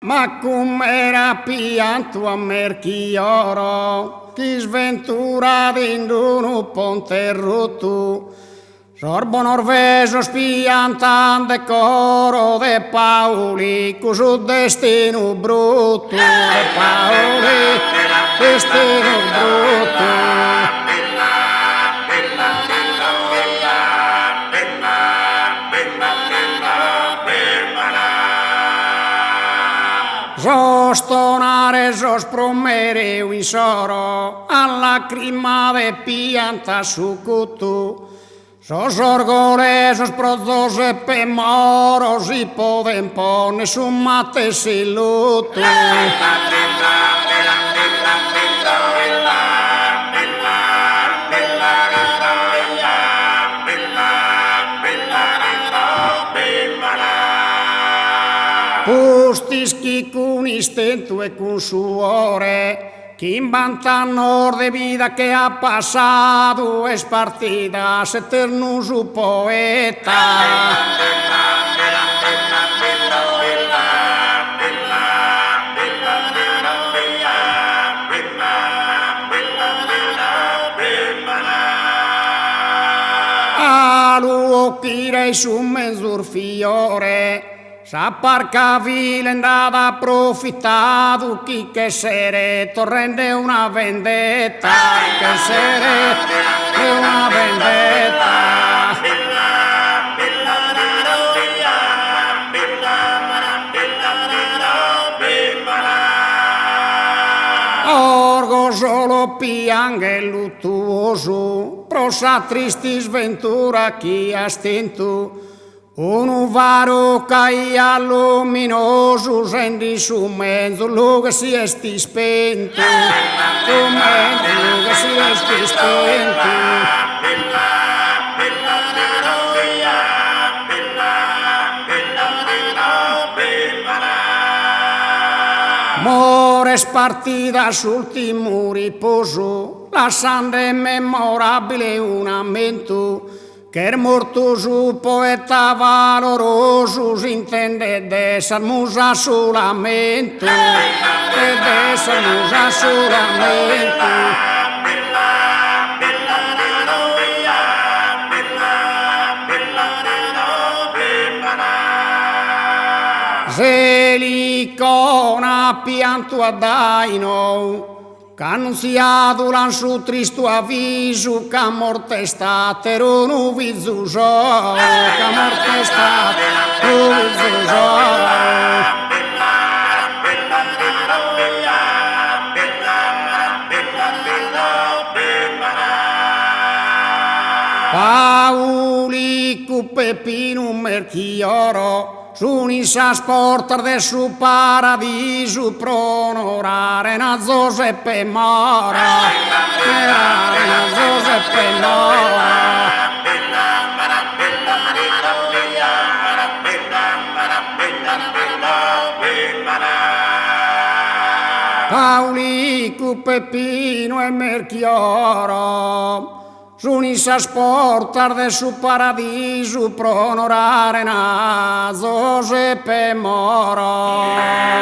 Ma com'era pianto a Merchioro, chi sventura dentro un ponte rotto, sorbo norveso spiantante coro de Paoli, con suo destino brutto, de Paoli, destino brutto. Sostonare, sospromere in soro, alla crima de pianta su cutu, sosorgore, sosprozose pe moro, si poden pone su mate si lutu. Pustischi con istento e con suore, chi invanta nord de vida che ha passato es partida, s'eterno su poeta. Alu occhirei su mezur fiore, s'apparca vile andata approfittato chi che sere torrende una vendetta, che sere è una vendetta. Orgo solo piange luttuoso, prosa tristi sventura chi ha stento. Un varo caia luminoso, scendi su mezzo, lo che si è spento, su mezzo, lo che si è spento. More spartita sull'ultimo riposo, lasciando memorabile un ammento, che è morto su poeta valoroso, si intende d'essere musa solamente, ed essere musa solamente. Se l'icona pianto a Daino, che annunziato l'han su tristo avviso, che morte è stata un vizzuso, che morte è stata un vizzuso. Paoli cu Pepino Merchioro, s'unissa sportar de su paradiso, pronorare na Giuseppe Mora, erare na Giuseppe Mora. Paoli cu Pepino e Merchioro, s'unissa sportar de su paradiso, pronorare na Giuseppe Mora.